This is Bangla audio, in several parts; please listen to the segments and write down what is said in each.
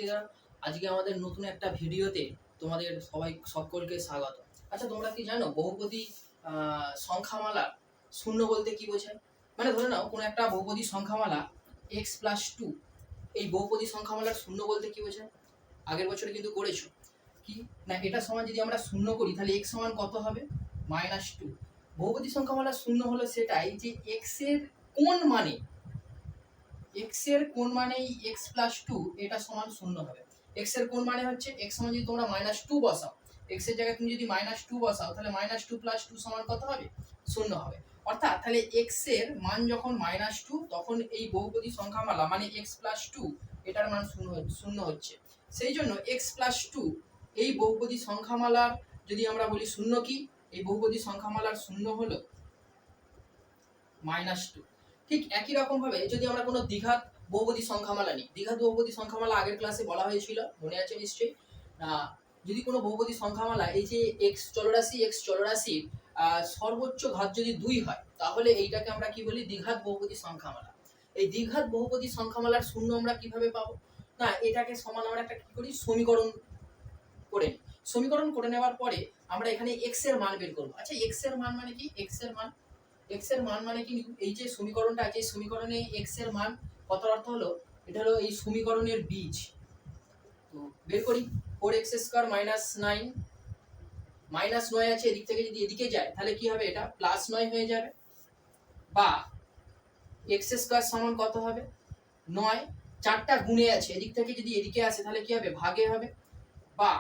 শিক্ষার্থীরা, আজকে আমাদের নতুন একটা ভিডিওতে তোমাদের সকলকে স্বাগত। আচ্ছা, তোমরা কি জানো বহুপদী সংখ্যামালা শূন্য বলতে কি বোঝায়? মানে ধরে নাও কোনো একটা বহুপদী সংখ্যামালা x+2, এই বহুপদী সংখ্যামালার শূন্য বলতে কি বোঝায়? আগের বছরে কিন্তু করেছো কি না, এটা সমান যদি আমরা শূন্য করি তাহলে x সমান কত হবে? -2। বহুপদী সংখ্যামালার শূন্য হলো সেটাই যে x এর কোন মানে x+2 এটা সমান শূন্য হবে। x এর কোন মানে হচ্ছে x সমান যদি তোমরা -2 বসাও, x এর জায়গায় তুমি যদি -2 বসাও তাহলে -2 + 2 সমান কত হবে? শূন্য হবে। অর্থাৎ তাহলে x এর মান যখন -2 তখন এই বহুপদী সংখ্যামালা মানে x+2 এটার মান শূন্য হচ্ছে। সেই জন্য x+2 এই বহুপদী সংখ্যামালার যদি আমরা বলি শূন্য কি, এই বহুপদী সংখ্যামালার শূন্য হলো -2। ঠিক একই রকম ভাবে যদি আমরা কোনো দ্বিঘাত বহুপদী সংখ্যামালা নিই, দ্বিঘাত বহুপদী সংখ্যামালা আগের ক্লাসে বলা হয়েছিল, মনে আছে নিশ্চয়ই। যদি কোনো বহুপদী সংখ্যামালা এই যে x চলরাশির সর্বোচ্চ ঘাত যদি 2 হয় তাহলে এইটাকে আমরা কি বলি? দ্বিঘাত বহুপদী সংখ্যামালা। এই দ্বিঘাত বহুপদী সংখ্যামালার শূন্য আমরা কিভাবে পাবো? না, এটাকে সমান আমরা একটা কি করি, সমীকরণ করে নিই। সমীকরণ করে নেওয়ার পরে আমরা এখানে x এর মান বের করব। আচ্ছা, x এর মান মানে কি? x এর মান মানে কি? এই যে সমীকরণটা আছে, এই সমীকরণে x এর মান কত অর্থ হলো? এটা হলো এই সমীকরণের বীজ। তো বের করি, 4x² - 9 -9 আছে, এদিক থেকে যদি এদিকে যায় তাহলে কি হবে? এটা +9 হয়ে যাবে। বা x² সমান কত হবে? 9, 4টা গুণে আছে, এদিক থেকে যদি এদিকে আসে তাহলে কি হবে? ভাগে হবে। বা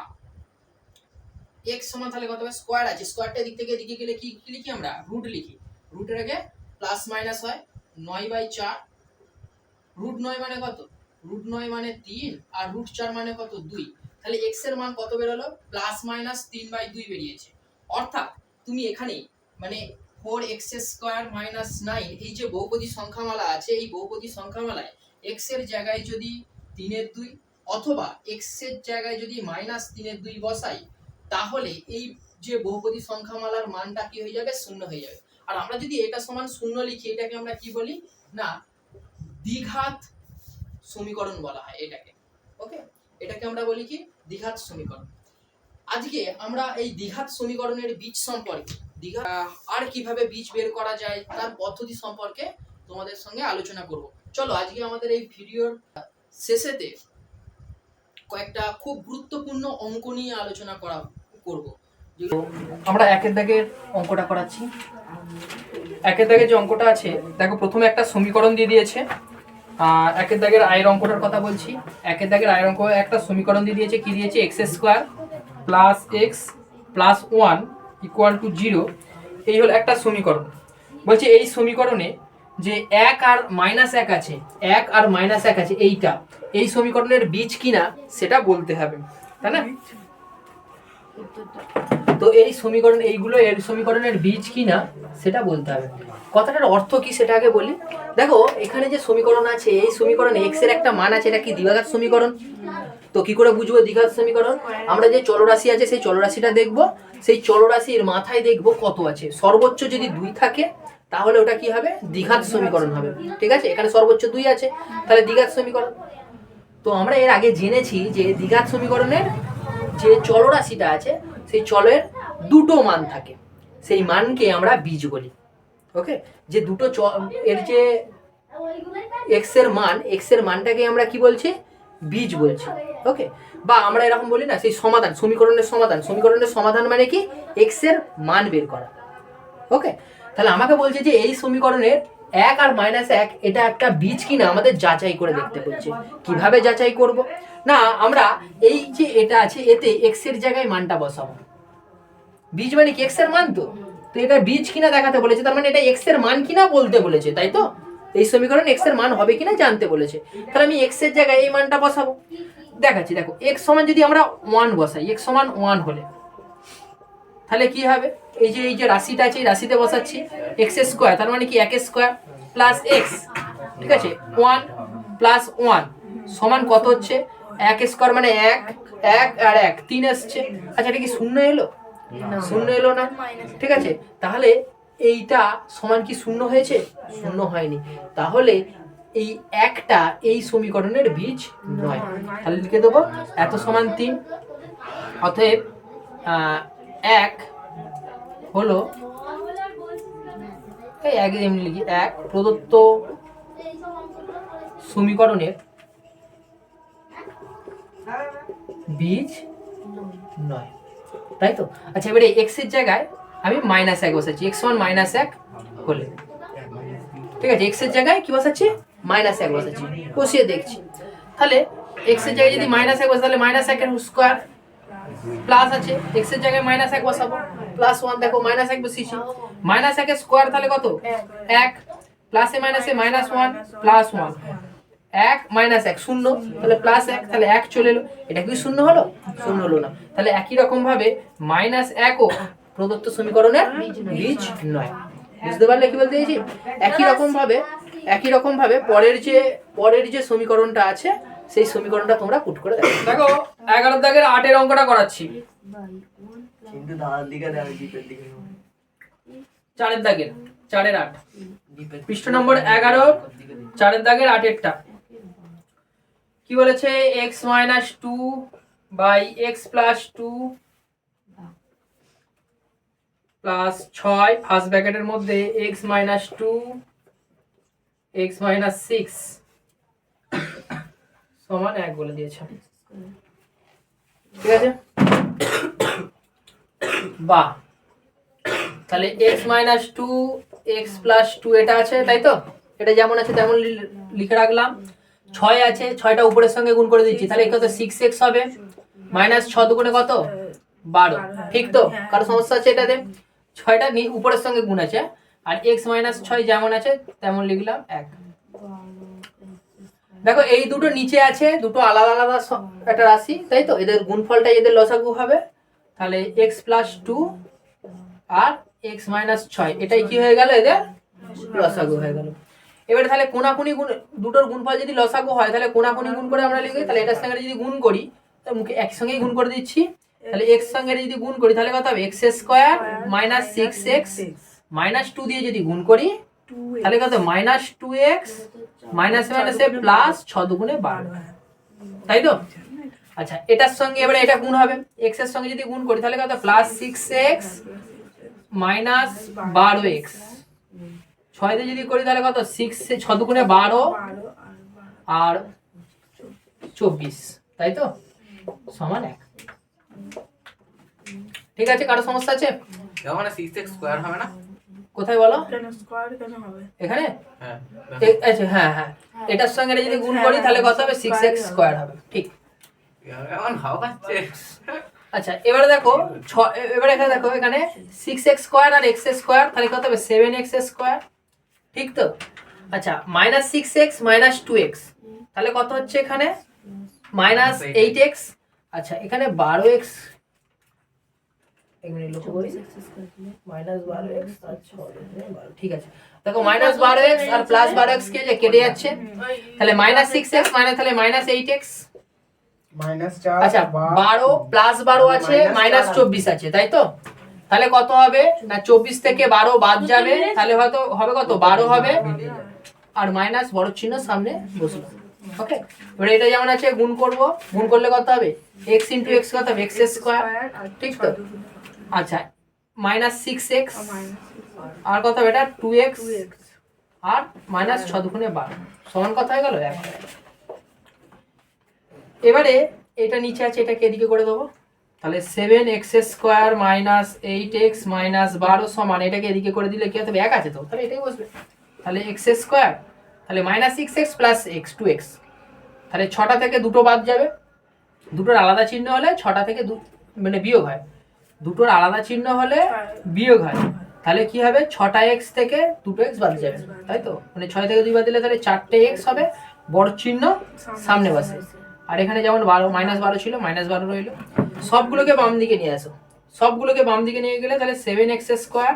x সমান তাহলে কত হবে? স্কয়ার আছে, স্কয়ারটা এদিক থেকে এদিকে গেলে কি লিখি আমরা? রুট লিখি। রুটের আগে প্লাস মাইনাস হয়, 9/4। √9 মানে কত? √9 মানে 3, আর √4 মানে কত? 2। তাহলে x এর মান কত বেরোলো? ±3/2 বেরিয়েছে। অর্থাৎ তুমি এখানে মানে 4x² - 9 এই যে বহুপদী সংখ্যামালা আছে, এই বহুপদী সংখ্যামালায় x এর জায়গায় যদি 3/2 অথবা x এর জায়গায় যদি -3/2 বসাই তাহলে এই যে বহুপদী সংখ্যামালার মানটা কি হয়ে যাবে? শূন্য হয়ে যাবে। আর আমরা যদি এটা সমান শূন্য লিখি, এটাকে আমরা কি বলি? না, দ্বিঘাত সমীকরণ বলা হয় এটাকে। ওকে, এটাকে আমরা বলি কি? দ্বিঘাত সমীকরণ। আজকে আমরা এই দ্বিঘাত সমীকরণের বীজ সম্পর্কে, আর কিভাবে বীজ বের করা যায় তার পদ্ধতি সম্পর্কে তোমাদের সঙ্গে আলোচনা করব। চলো আজকে আমাদের এই ভিডিওর শেষেতে কয়েকটা খুব গুরুত্বপূর্ণ অঙ্ক নিয়ে আলোচনা করব। আমরা একের দাগের অঙ্কটা করাচ্ছি। একের দাগে যে অঙ্কটা আছে, দেখো প্রথমে একটা সমীকরণ দিয়ে দিয়েছে। একের দাগের আয়ের অঙ্কটার কথা বলছি। একের দাগের আয়ের অঙ্ক একটা সমীকরণ দিয়ে দিয়েছে। কি দিয়েছে? x² + x + 1 = 0। এই হলো একটা সমীকরণ। বলছে এই সমীকরণে যে 1 আর -1 আছে, 1 আর -1 আছে, এইটা এই সমীকরণের বীজ কিনা সেটা বলতে হবে, তাই না? তো এই সমীকরণ, এইগুলো এর সমীকরণের বীজ কিনা সেটা বলতে হবে। কথাটার অর্থ কি সেটা আগে বলি। দেখো এখানে যে সমীকরণ আছে, এই সমীকরণে x এর একটা মান আছে, এটা কি দ্বিঘাত সমীকরণ। তো কি করে বুঝবো দ্বিঘাত সমীকরণ? আমরা যে চলরাশি আছে সেই চলরাশিটা দেখব, সেই চলরাশির মাথায় দেখব কত আছে। সর্বোচ্চ যদি 2 থাকে তাহলে ওটা কি হবে? দ্বিঘাত সমীকরণ হবে। ঠিক আছে, এখানে সর্বোচ্চ 2 আছে, তাহলে দ্বিঘাত সমীকরণ। তো আমরা এর আগে জেনেছি যে দ্বিঘাত সমীকরণের যে চলরাশিটা আছে সেই চলের দুটো মান থাকে, সেই মানকে আমরা বীজ বলি। ওকে, যে দুটো এর যে x এর মানটাকে আমরা কি বলছি? বীজ বলছি। ওকে, বা আমরা এরকম বলি না, সেই সমাধান, সমীকরণের সমাধান মানে কি? x এর মান বের করা। ওকে, তাহলে আমাকে বলছে যে এই সমীকরণের 1 আর -1 এটা একটা বীজ কিনা আমাদের যাচাই করে দেখতে বলছে। কিভাবে যাচাই করব? না, আমরা এই যে এটা আছে এতে x এর জায়গায় মানটা বসাবো। বীজ মানে কি? x এর মান। তো এটা বীজ কিনা দেখাতে বলেছে, তার মানে এটা x এর মান কিনা বলতে বলেছে, তাই তো? এই সমীকরণ x এর মান হবে কিনা জানতে বলেছে। তাহলে আমি x এর জায়গায় এই মানটা বসাবো। দেখাচ্ছি, দেখো x সমান যদি আমরা 1 বসাই, x সমান 1 হলে তাহলে কি হবে? এই যে রাশিটা আছে এই রাশিতে বসাচ্ছি x² তার মানে কি 1² + x। ঠিক আছে, 1 + 1 সমান কত হচ্ছে? 1² মানে 1, 1 আর 1 3 আসছে। আচ্ছা, এটা কি শূন্য এলো? শূন্য এলো না। ঠিক আছে, তাহলে এইটা সমান কি শূন্য হয়েছে? শূন্য হয়নি। তাহলে এই একটা এই সমীকরণের বীজ নয়। তাহলে লিখে দেবো এত সমান 3, অতএব 1 হলো এই এক এমনি লিখি 1 প্রদত্ত সমীকরণের বীজ নয়, তাই তো। আচ্ছা এবারে এক্স এর জায়গায় আমি -1 বসাচ্ছি, x সমান -1 হলে, ঠিক আছে, এক্স এর জায়গায় কি বসাচ্ছি -1 বসাচ্ছি, বসিয়ে দেখছি। তাহলে এক্স এর জায়গায় যদি -1 বসে তাহলে -1 এর স্কয়ার প্লাস আছে, এক্স এর জায়গায় -1 বসাবো +1, দেখো -1 বসিয়েছি, -1 এর স্কয়ার তাহলে কত 1, প্লাসে মাইনাসে -1 +1, 1 -1 শূন্য, তাহলে +1, তাহলে 1 চলে এলো, এটা কি শূন্য হলো? শূন্য হলো না। তাহলে একই রকম ভাবে -1 ও প্রদত্ত সমীকরণের বীজ নয়। বুঝতে পারলে কি বলতে চাইছি? একই রকম ভাবে পরের যে সমীকরণটা আছে সেই সমীকরণটা তোমরা পুট করে দেখো। দেখো 11 দাগের 8 এর অঙ্কটা করাচ্ছি, কিন্তু দাদার দিকে দেখ, জিপের দিকে 4 এর দাগের 4 এর 8, পৃষ্ঠ নম্বর 11, 4 এর দাগের 8 এরটা কি বলেছে? x - 2 / x + 2 প্লাস 6 ফার্স্ট ব্র্যাকেটের মধ্যে x - 2 x - 6 সমান 1 বলে দিয়েছে, ঠিক আছে। বাহ, তাহলে x - 2 x + 2 এটা আছে, তাই তো, এটা যেমন আছে তেমন লিখে রাখলাম। 6 আছে, 6টা উপরের সঙ্গে গুণ করে দিচ্ছি, তাহলে কত 6x হবে, -6 দুগুণে কত 12, ঠিক তো? কারো সমস্যা আছে এটাতে? 6টা উপরের সঙ্গে গুণ আছে, আর x - 6 যেমন আছে তেমন লিখলাম 1। দেখো এই দুটো নিচে আছে, দুটো আলাদা আলাদা একটা রাশি, তাই তো, এদের গুণফলটাই এদের লসাগু হবে, তাহলে x + 2 আর x - 6 এটাই কি হয়ে গেল, এদের লসাগু হয়ে গেল। এবারে তাহলে কোনাকুনি গুণ, দুটোর গুণফল যদি লসাগু হয় তাহলে কোনাকুনি গুণ করে আমরা লিখি, তাহলে এটার সঙ্গে যদি গুণ করি তাহলে মুখে একসঙ্গেই গুণ করে দিচ্ছি, তাহলে x সঙ্গে যদি গুণ করি তাহলে কত হবে, x² - 6x -2 দিয়ে যদি গুণ করি তাহলে কত -2x -এ প্লাস 6 দুগুণে 12, তাই তো। আচ্ছা এটার সঙ্গে এবারে এটা গুণ হবে, x এর সঙ্গে যদি গুণ করি তাহলে কত +6x - 12x, 6 দিয়ে যদি করি তাহলে কত 6 দুগুণে 12 আর 24, তাই তো, সমান 1। ঠিক আছে, কারো সমস্যা আছে? মানে 6x স্কয়ার হবে না? কোথায় বলো? কেন স্কয়ার কেন হবে? এখানে? হ্যাঁ আচ্ছা হ্যাঁ হ্যাঁ, এটার সঙ্গে এটা যদি গুণ করি তাহলে কত হবে, 6x স্কয়ার হবে, ঠিক। এমন হাও পাচ্ছে। আচ্ছা এবারে দেখো এবারে এখানে দেখো, এখানে 6x স্কয়ার আর x স্কয়ার, তাহলে কত হবে 7x স্কয়ার, ঠিক তো। আচ্ছা -6x - 2x, তাহলে কত হচ্ছে এখানে -8x। আচ্ছা এখানে 12x, এক মিনিট লক্ষ্য করি, -12x আর 6, ঠিক আছে। দেখো -12x আর +12x কে যে কেটে যাচ্ছে, তাহলে -6x তাহলে -8x, আচ্ছা 12 +12 আছে -24 আছে, তাই তো। তাহলে কত হবে না, 24 থেকে 12 বাদ যাবে, তাহলে হয়তো হবে কত 12 হবে, আর মাইনাস বড় চিহ্ন সামনে বসলো, ওকে। এবারে এটা যেমন আছে গুণ করব, গুণ করলে কত হবে x * x কত হবে x স্কয়ার, ঠিক তো। আচ্ছা -6x আর কত হবে এটা 2x আর -6 দুগুণে 12 সমান কত হয়ে গেল 1। এবারে এটা নিচে আছে, এটাকে এদিকে করে দেবো, তাহলে 7x স্কয়ার -8x -12 সমান, এটাকে এদিকে করে দিলে কি হবে 1 আছে তো, তাহলে এটাই বসবে, তাহলে x স্কয়ার, তাহলে -6x + x 2x, তাহলে 6টা থেকে দুটো বাদ যাবে, দুটোর আলাদা চিহ্ন হলে 6টা থেকে মানে বিয়োগ হয়, দুটোর আলাদা চিহ্ন হলে বিয়োগ হয়, তাহলে কি হবে 6টা x থেকে 2টো x বাদ যাবে, তাই তো, মানে 6 থেকে 2 বাদ দিলে তাহলে 4টে x হবে, বড় চিহ্ন সামনে বসে, আর এখানে যেমন -12 ছিল -12 রইল। সবগুলোকে বাম দিকে নিয়ে আসো, সবগুলোকে বাম দিকে নিয়ে গেলে তাহলে 7x স্কয়ার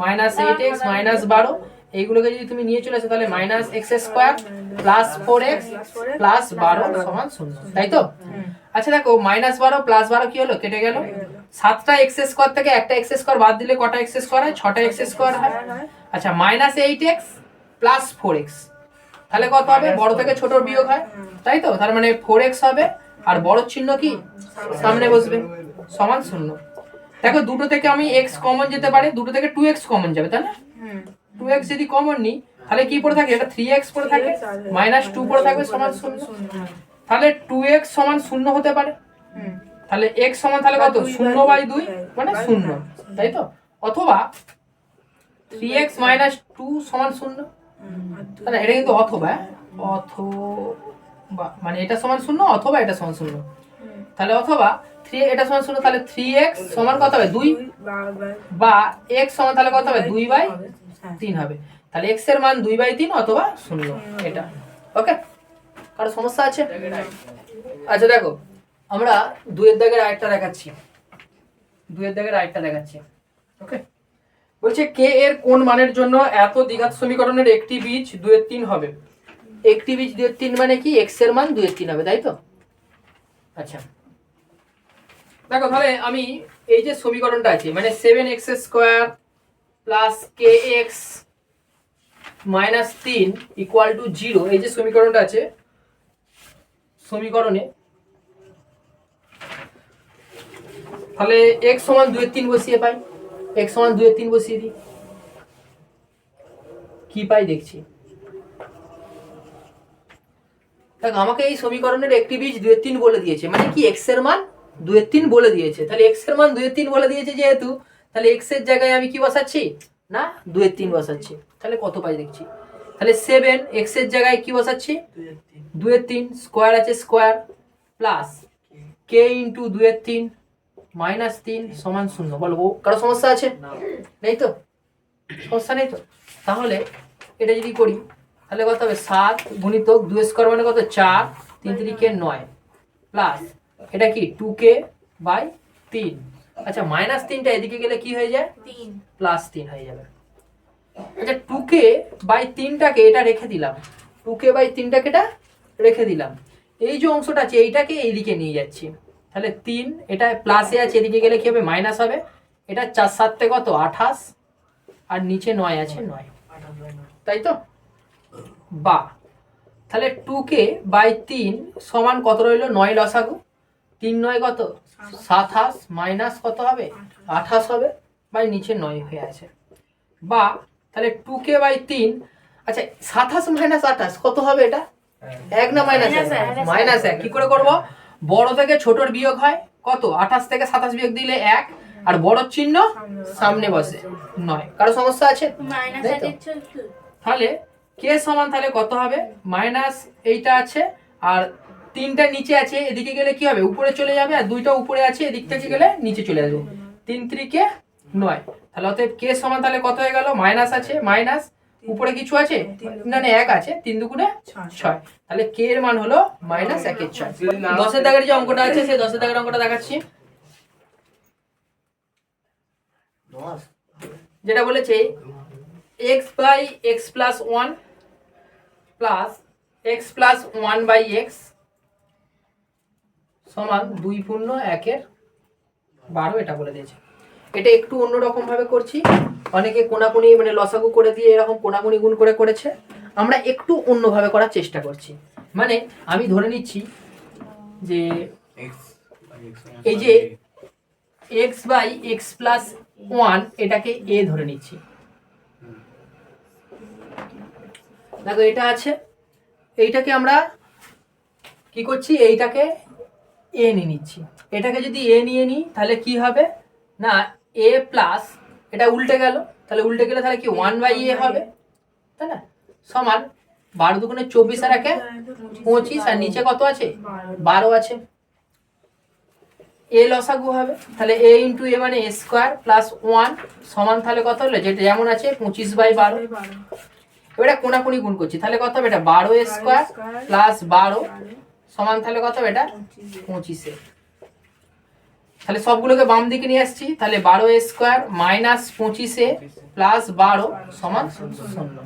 -8x -12, এইগুলোকে যদি তুমি নিয়ে চলে আসো তাহলে -x স্কয়ার + 4x + 12 সমান 0, তাই তো। আচ্ছা দেখো -12 + 12 কি হলো, কেটে গেল, 7টা x স্কয়ার থেকে একটা x স্কয়ার বাদ দিলে কটা x স্কয়ার হয়, 6টা x স্কয়ার হয়। আচ্ছা -8x + 4x, তাহলে কত হবে, বড় থেকে ছোট বিয়োগ হয়, তাই তো? তার মানে 4x হবে, আর বড় চিহ্ন কি সামনে বসবে, সমান 0। দেখো দুটো থেকে আমি x কমন যেতে পারে, দুটো থেকে 2x কমন যাবে, তাই না? 2x যদি কমন নিই তাহলে কি পড়ে থাকে, এটা 3x পড়ে থাকে, -2 পড়ে থাকবে সমান 0। তাহলে 2x সমান 0 হতে পারে, তাহলে x সমান তাহলে কত, 0/2 মানে 0, তাই তো? অথবা 3x - 2 সমান 0, তাহলে এটা কিন্তু অথবা, অথবা মানে এটা সমান 0 অথবা এটা সমান 0, তাহলে অথবা 3 এটা সমান 0, তাহলে 3x সমান কত হবে 2, বা x সমান তাহলে কত হবে 2/3 হবে, তাহলে x এর মান 2/3 অথবা 0, এটা ওকে। কারো সমস্যা আছে? আচ্ছা দেখো আমরা 2 এর দাগের আরেকটা দেখাচ্ছি, 2 এর দাগের আরেকটা দেখাচ্ছি, ওকে। বলছে কে এর কোন মানের জন্য এত দ্বিঘাত সমীকরণের একটি বীজ 2/3 হবে। একটি বীজ 2/3 মানে কি, x এর মান 2/3 হবে, তাই তো? আচ্ছা দেখো তাহলে আমি এই যে সমীকরণটা আছে মানে 7x² প্লাস kx - 3 = 0, এই যে সমীকরণটা আছে, সমীকরণে তাহলে x সমান 2/3 বসিয়ে পাই, x সমান 2/3 বসিয়ে দিই, কি পাই দেখছি। দেখ আমাকে এই সমীকরণের একটি বীজ 2/3 বলে দিয়েছে, মানে কি x এর মান 2/3 বলে দিয়েছে, তাহলে x এর মান 2/3 বলে দিয়েছে যেহেতু, তাহলে x এর জায়গায় আমি কি বসাচ্ছি না 2/3 বসাচ্ছি, তাহলে কত পাই দেখছি। তাহলে 7 x এর জায়গায় কি বসাচ্ছি 2/3, স্কয়ার আছে স্কয়ার, প্লাস k * 2/3 - 3 সমান 0। বলবো কারো সমস্যা আছে? নেই তো, সমস্যা নেই তো। তাহলে এটা যদি করি তাহলে কত হবে 7 গুণিতক 2² মানে কত 4, 3 × 3 = 9, প্লাস এটা কি 2k/3। আচ্ছা -3টা এদিকে গেলে কি হয়ে যায় 3 হয়ে যাবে। আচ্ছা 2k/3টাকে এটা রেখে দিলাম, 2k/3টাকে এটা রেখে দিলাম, এই যে অংশটা আছে এইটাকে এইদিকে নিয়ে যাচ্ছি, তাহলে 3 এটা প্লাসে আছে, এদিকে গেলে কি হবে মাইনাস হবে, এটা 4 7 তে কত 28, আর নিচে 9 আছে 9, তাই তো? বা তাহলে 2k/3 সমান কত রইল 9 লসাগু, 3 9 কত 27 মাইনাস কত হবে 28 হবে, বাই নিচে 9 হয়ে আছে। বা তাহলে 2k/3, আচ্ছা 27 - 28 কত হবে, এটা 1 না -1? কি করে করব, বড় থেকে ছোটর বিয়োগ হয় কত, 28 থেকে 27 বিয়োগ দিলে 1, আর বড় চিহ্ন সামনে বসে 9। কারো সমস্যা আছে? তাহলে k সমান তাহলে কত হবে মাইনাস এইটা আছে, আর 3টা নিচে আছে, এদিকে গেলে কি হবে উপরে চলে যাবে, আর 2টা উপরে আছে এদিক থেকে গেলে নিচে চলে আসবে, 3 × 3 = 9। তাহলে অতএব k সমান তাহলে কত হয়ে গেল, মাইনাস আছে মাইনাস, উপরে কিছু আছে না, 1 আছে, 3 2 6, তাহলে k এর মান হলো -1/6। 10 এর দাগের যে অঙ্কটা আছে সেই 10 এর দাগের অঙ্কটা দেখাচ্ছি, যেটা বলেছে x/x + 1 প্লাস x + 1/x সমান 2 পূর্ণ 1/12, এটা বলে দিয়েছে। এটা একটু অন্যরকম ভাবে করছি, অনেকে কোনাকুনি মানে লসাগু করে দিয়ে এরকম কোনাকুনি গুণ করে করেছে, আমরা একটু অন্যভাবে করার চেষ্টা করছি। মানে আমি ধরে নিচ্ছি যে এই যে x/x + 1 এটাকে a ধরে নিচ্ছি, দেখো এটা আছে, এইটাকে আমরা কি করছি, এইটাকে a নিয়ে নিচ্ছি, এটাকে যদি a নিয়ে নিই তাহলে কি হবে না a প্লাস, এটা উল্টে গেল, তাহলে উল্টে গেলে তাহলে কি 1/a হবে, তাই না? সমান 12 × 2 = 24 আর 1 25, আর নিচে কত আছে 12 আছে, a লসাগু হবে, তাহলে a × a মানে a² + 1 সমান তাহলে কত হলো, যেটা যেমন আছে 25/12। এবারে কোনাকুনি গুণ করছি, তাহলে কত হবে এটা 12a² + 12 সমান তাহলে কত হবে এটা 25। তাহলে সবগুলোকে বাম দিকে নিয়ে আসছি, তাহলে 12a² - 25a + 12 সমান 0।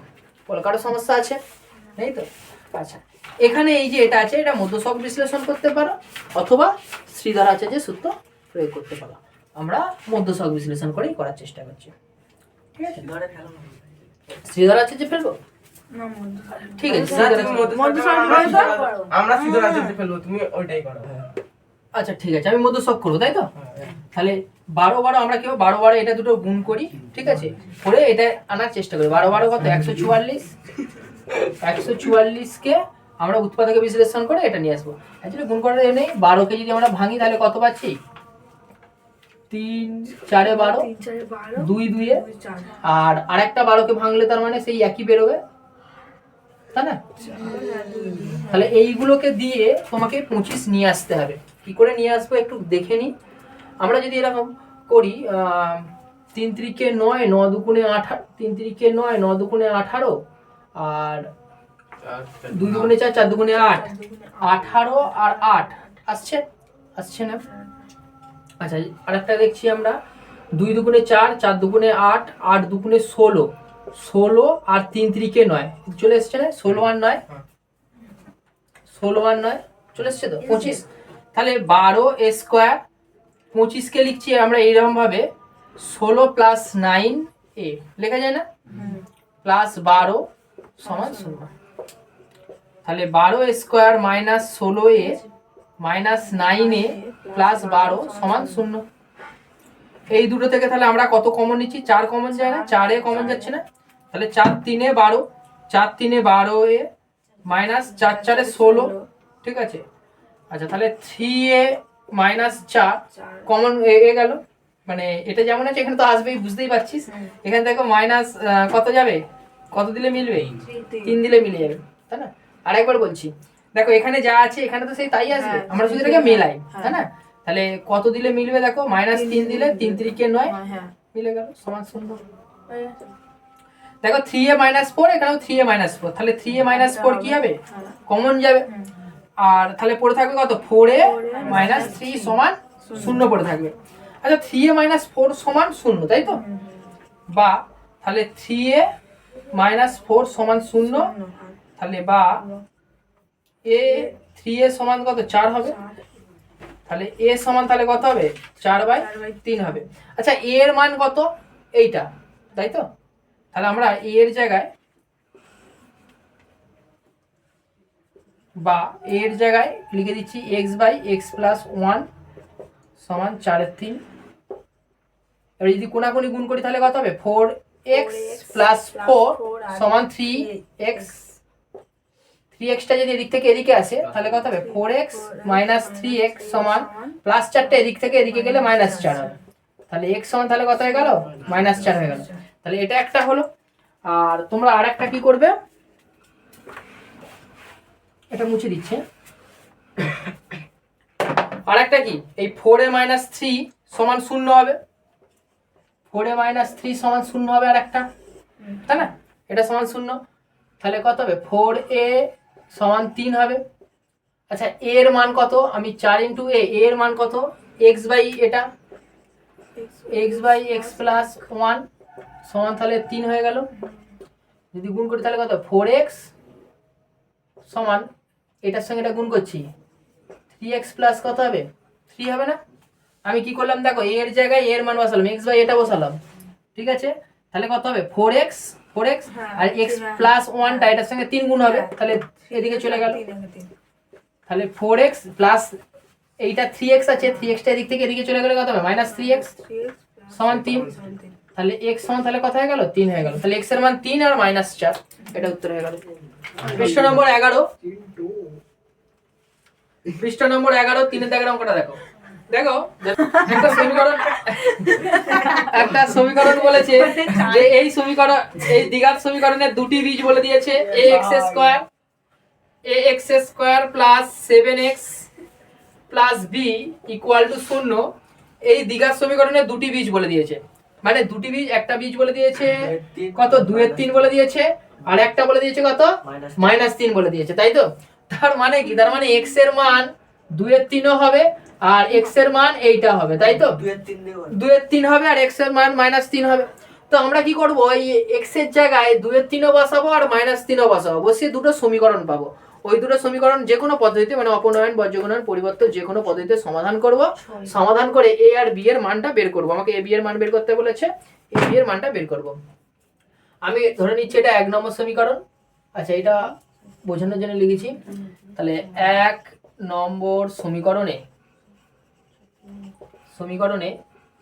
বলো কারো সমস্যা আছে? নেই তো। আচ্ছা এখানে এই যে এটা আছে, এটা মধ্যসহগ বিশ্লেষণ করতে পারো, অথবা শ্রীধর আছে যে সূত্র প্রয়োগ করতে পারো, আমরা মধ্যসহগ বিশ্লেষণ করেই করার চেষ্টা করছি, ঠিক আছে? শ্রীধর আছে যে ফেলবো, ঠিক আছে, না, তুমি আমরা শুধু রাজত্ব ফেলবো, তুমি ওইটাই করো। আচ্ছা ঠিক আছে, আমি মধ্যস্থক করবো তাই তো। তাহলে 12 আমরা কি 12 এটা দুটো গুণ করি, ঠিক আছে, করে এটা আনার চেষ্টা করি। 12 কত 144, 144 কে আমরা উৎপাদকে বিশ্লেষণ করে এটা নিয়ে আসবো। অ্যাকচুয়ালি গুণ করার নেই, 12 কে যদি আমরা ভাঙি তাহলে কত পাচ্ছি, 3 4 12, 2 2 আর আরেকটা 12 কে ভাঙলে তার মানে সেই একই বেরোবে, তাই না? তাহলে এইগুলোকে দিয়ে তোমাকে 25 নিয়ে আসতে হবে। কি করে নিয়ে আসবো একটু দেখে নি। আমরা যদি এরকম করি 3 3 9, 9 2 18, 3 3 9, 9 2 18, আর 2 2 4, 4 2 8, 18 আর 8 আসছে না? আচ্ছা আরেকটা দেখছি আমরা 2 2 4, 4 2 8, 8 2 16, 16 আর 3 3 9 চলে এসছে না? 16 আর 9, 16 আর 9 চলে এসছে তো 25। তাহলে 12 স্কোয়ার 25 কে লিখছি আমরা এইরকম ভাবে 16 প্লাস 9 এ লেখা যায় না, প্লাস 12 সমান 0। তাহলে 12 স্কোয়ার মাইনাস 16 এ মাইনাস 9 এ প্লাস 12 সমান 0। এই দুটো থেকে তাহলে আমরা কত কমন নিচ্ছি, 4 কমন যায় না, 4 এ কমন যাচ্ছে না, তাহলে 4 3 এ 12, 4 3 এ 12 এ মাইনাস 4 4 এ 16, ঠিক আছে। আচ্ছা তাহলে 3 এ মাইনাস 4 কমন এ গেল, মানে এটা যেমন আছে এখানে তো আসবেই, বুঝতেই পারছিস। এখানে দেখো মাইনাস কত যাবে, কত দিলে মিলবে, 3 দিলে মিলে যাবে, তাই না? আরেকবার বলছি, দেখো এখানে যা আছে এখানে তো সেই তাই আসবে, আমরা শুধু এটাকে মেলাই, তাই না? তাহলে কত দিলে মিলবে, দেখো মাইনাস 3 দিলে 3 3 9 মিলে গেল সমান 0। দেখো 3 এ মাইনাস 4, এখানেও 3 এ মাইনাস 4, তাহলে 3 এ মাইনাস 4 কি হবে, কমন যাবে। আর তাহলে পড়ে থাকবে কত, 4 এ মাইনাস 3 সমান 0 পড়ে থাকবে। আচ্ছা 3 এ মাইনাস 4 সমান 0, তাই তো? বা তাহলে 3 এ মাইনাস 4 সমান 0, তাহলে বা এ 3 এ সমান কত, 4 হবে। তাহলে এ সমান তাহলে কত হবে, 4/3 হবে। আচ্ছা এ এর মান কত, এইটা, তাই তো? তাহলে আমরা এ এর জায়গায় বা এর জায়গায় লিখে দিচ্ছি x/x প্লাস 1 সমান 4/3। এবার যদি কোনাকুনি গুণ করি তাহলে কত হবে, 4x প্লাস 4 সমান 3x। 3xটা যদি এদিক থেকে এদিকে আসে তাহলে কত হবে, 4x মাইনাস 3x সমান প্লাস 4টা এদিক থেকে এদিকে গেলে মাইনাস 4 হবে। তাহলে x সমান তাহলে কত হয়ে গেল, -4 হয়ে গেল। তাহলে এটা একটা হলো। আর তোমরা আরেকটা কি করবে, এটা মুছে দিচ্ছে। আরেকটা কি, এই 4 এ মাইনাস 3 সমান 0 হবে, 4 এ মাইনাস 3 সমান 0 হবে আরেকটা, তাই না? এটা সমান 0, তাহলে কত হবে, 4a সমান 3 হবে। আচ্ছা a এর মান কত, আমি 4 ইন্টু a এর মান কত, x বাই এটা x/x প্লাস 1 সমান তাহলে 3 হয়ে গেল। যদি গুণ করি তাহলে কত, 4x সমান এটার সঙ্গে এটা গুণ করছি 3x প্লাস কত হবে, 3 হবে না? আমি কি করলাম দেখো, a এর জায়গায় a এর মান বসালাম, x বাই এটা বসালাম, ঠিক আছে। তাহলে কত হবে, 4x আর x প্লাস 1টা এটার সঙ্গে 3 গুণ হবে, তাহলে এদিকে চলে গেল। তাহলে 4x প্লাস এইটা 3x আছে, 3xটা এদিক থেকে এদিকে চলে গেলে কত হবে, -3x সমান 3। তাহলে x সমান তাহলে কত হয়ে গেল, 3 হয়ে গেল। তাহলে x এর মান 3 আর -4, এটা উত্তর হয়ে গেল। পৃষ্ঠা নম্বর 11, পৃষ্ঠা নম্বর 11 3 দাগের অঙ্কটা দেখো। দেখো একটা সমীকরণ বলেছে যে এই সমীকরণ, এই দ্বিঘাত সমীকরণের দুটি বীজ বলে দিয়েছে, ax square plus 7x plus b equal to 0। এই দ্বিঘাত সমীকরণের দুটি বীজ বলে দিয়েছে, মানে দুটি বীজ, একটা বীজ বলে দিয়েছে কত, 2/3 বলে দিয়েছে, আর একটা বলে দিয়েছে কত, -3 বলে দিয়েছে, তাই তো? তার মানে কি, তার মানে x এর মান 2/3 হবে আর x এর মান এইটা হবে, তাই তো? 2/3 হবে আর x এর মান -3 হবে। তো আমরা কি করব, এই x এর জায়গায় 2/3 বসাবো আর -3 বসাবো, বসিয়ে দুটো সমীকরণ পাবো। ওই দুটো সমীকরণ যে কোনো পদ্ধতিতে, মানে অপনয়ন, বর্জগুণন, পরিবর্তন, যে কোনো পদ্ধতিতে সমাধান করব। সমাধান করে a আর b এর মানটা বের করব। আমাকে a b এর মান বের করতে বলেছে, a b এর মানটা বের করব। আমি ধরে নিচ্ছি এটা 1 নম্বর সমীকরণ, আচ্ছা এটা বোঝানোর জন্য লিখেছি। তাহলে 1 নম্বর সমীকরণে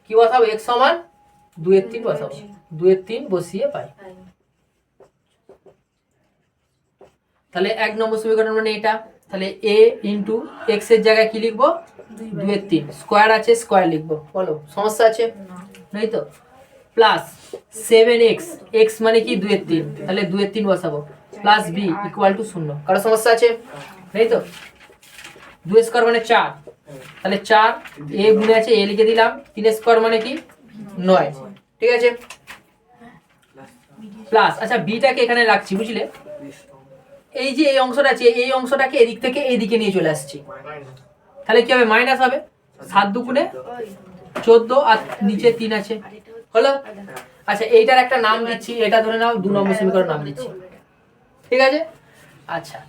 কি বসাবো? x সমান 2/3 বসাবো। 2/3 বসিয়ে পাই। তাহলে 1 নম্বর সমীকরণ মানে এটা। তাহলে a ইন্টু x এর জায়গায় কি লিখবো? 2/3। স্কোয়ার আছে, স্কোয়ার লিখবো। বলো সমস্যা আছে? নেই তো। প্লাস 7x, x মানে কি 2/3, তাহলে 2/3 বসাবো। Plus b equal to 0। কারো সমস্যা আছে? নেই তো। 2 স্কোয়ার মানে 4, তাহলে 4 a গুণে আছে, a লিখে দিলাম। 3 স্কোয়ার মানে কি 9। ঠিক আছে। প্লাস আচ্ছা বিটাকে এখানে রাখছি, বুঝলে? এই যে এই অংশটা আছে, এই অংশটাকে এদিক থেকে এইদিকে নিয়ে চলে আসছি। তাহলে কি হবে? মাইনাস হবে। 7 দুগুণে 14 আর নিচে 3 আছে। হলো? আচ্ছা এইটার একটা নাম দিচ্ছি, এটা ধরে নাও 2 নম্বর সমীকরণ নাম দিচ্ছি। ঠিক আছে। আচ্ছা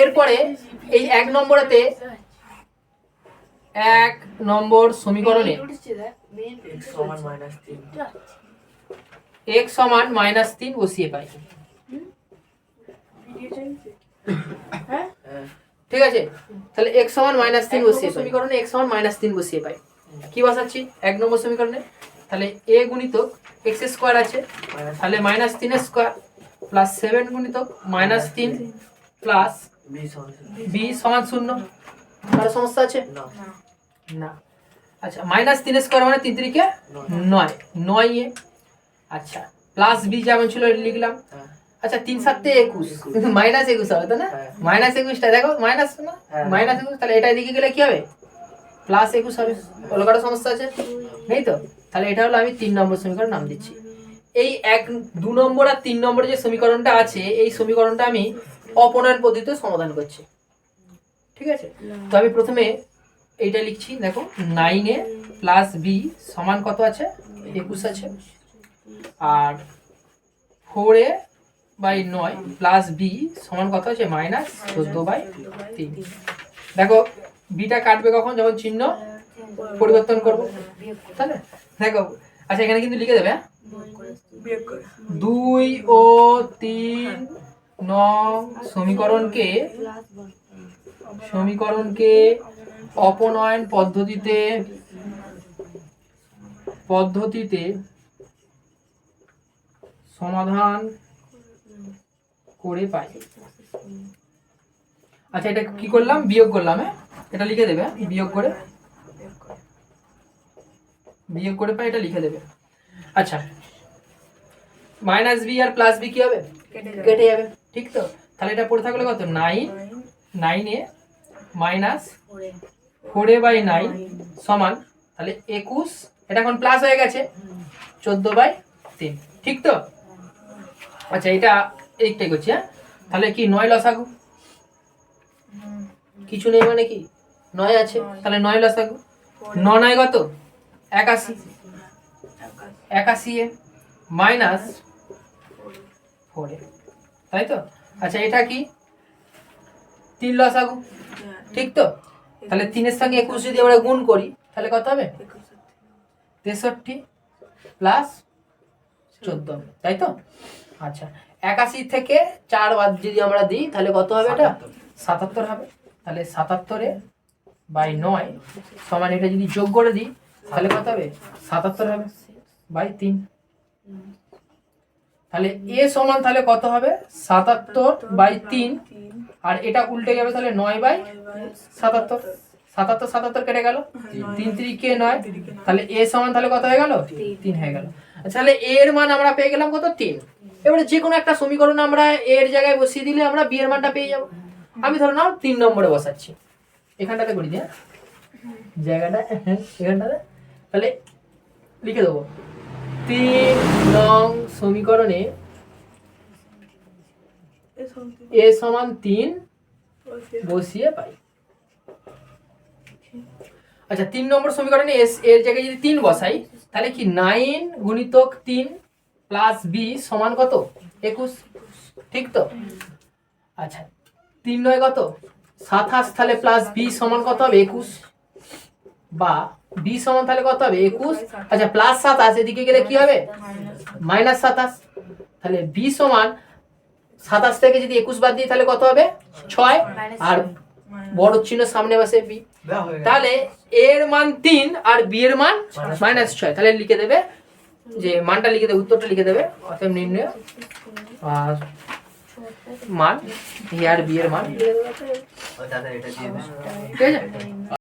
এরপরে এই 1 নম্বরেতে 1 নম্বর সমীকরণে x সমান -3 বসিয়ে পাই। ঠিক আছে। তাহলে x সমান -3 বসিয়ে সমীকরণে x সমান -3 বসিয়ে পাই। কি বসাচ্ছি 1 নম্বর সমীকরণে? তাহলে a গুণিতক x স্কয়ার আছে, তাহলে -3 স্কয়ার প্লাস 7 গুণিতক -3 প্লাস b সমান 0। কার সমস্যা আছে? না। আচ্ছা -3 স্কয়ার মানে 3 3 কে 9, 9 এ। আচ্ছা প্লাস b যেমন ছিল লিখলাম। আচ্ছা 3 7 তে 21, কিন্তু -21 হবে তো না? -21টা দেখো মাইনাস না, -21, তাহলে এটা এদিকে গেলে কি হবে? +21 হবে। বলো কারো সমস্যা আছে? নেই তো। তাহলে এটা হলো আমি 3 নম্বর সমীকরণ নাম দিচ্ছি। এই 1 2 নম্বর আর 3 নম্বর যে সমীকরণটা আছে, এই সমীকরণটা আমি অপনয়ন পদ্ধতিতে সমাধান করছি। ঠিক আছে। তো আমি প্রথমে এইটা লিখছি, দেখো 9a প্লাস b সমান কত আছে? 21 আছে। আর 4a/9 প্লাস b সমান কত আছে? -14/3। দেখো বিটা কাটবে কখন? যখন চিহ্ন পরিবর্তন করব। তাহলে দেখো আচ্ছা এখানে কিন্তু লিখে দেবে, 2 ও 3 নং সমীকরণকে অপনয়ন পদ্ধতিতে সমাধান করে পাই। আচ্ছা এটা কি করলাম? বিয়োগ করলাম। এটা লিখে দেবে, বিয়োগ করে পাই, এটা লিখে দেবে। আচ্ছা -b আর +b কি হবে? কেটে যাবে। ঠিক তো। তাহলে এটা পড়ে থাকলে কত? 9a -4a/9 সমান, তাহলে 21, এটা এখন প্লাস হয়ে গেছে 14/3। ঠিক তো। আচ্ছা এটা এইটাই করছি। তাহলে কি 9 লসাগু? কিছু নেই মানে কি 9 আছে, তাহলে 9 লসাগু। 9 9 কত? 81। 81 এ -4, তাই তো। আচ্ছা এটা কি 3 লসাগু? ঠিক তো। তাহলে 3 এর সঙ্গে 21 যদি আমরা গুণ করি তাহলে কত হবে? 63 প্লাস 14, তাই তো। আচ্ছা 81 থেকে 4 বাদ যদি আমরা দিই তাহলে কত হবে? এটা 77 হবে। তাহলে 77/9 সমান, এটা যদি যোগ করে দিই তাহলে কত হবে? 77 হবে বাই 3। তাহলে a সমান তাহলে কত হবে? 77/3। আর এটা উল্টে যাবে, তাহলে 9/77। 77 77 কেটে গেল, 3 3 কে 9, তাহলে a সমান তাহলে কত হয়ে গেল? 3 হয়ে গেল। আচ্ছা তাহলে a এর মান আমরা পেয়ে গেলাম কত? 3। এবারে যে কোনো একটা সমীকরণ আমরা a এর জায়গায় বসিয়ে দিলে আমরা b এর মানটা পেয়ে যাব। আমি ধরো নাও 3 নম্বরে বসাচ্ছি, এখানটাতে করি দিয়ে জায়গাটা এখানটাতে। তাহলে লিখে দেবো 3 নং সমীকরণে a সমান 3 বসিয়ে পাই। আচ্ছা 3 নম্বর সমীকরণে এর জায়গায় যদি 3 বসাই তাহলে কি 9 গুণিতক 3 প্লাস b সমান কত? 21। ঠিক তো। আচ্ছা 3 9 কত? 27, তাহলে প্লাস b সমান কত হবে? 21, বা b সমান তাহলে কত হবে? 21। আচ্ছা প্লাস 27 এদিকে গেলে কি হবে? -27। তাহলে b সমান 27 থেকে যদি 21 বাদ দিই তাহলে কত হবে 6 আর বড় চিহ্ন সামনে বসে বি তাহলে এ এর মান 3 আর বি এর মান -6 তাহলে লিখে দেবে যে মানটা লিখে দেবে উত্তরটা লিখে দেবে অতএব নির্ণয় আর মান এ আর বি এর মান লিখে দেবে ও দাদা এটা দিয়ে দে। ঠিক আছে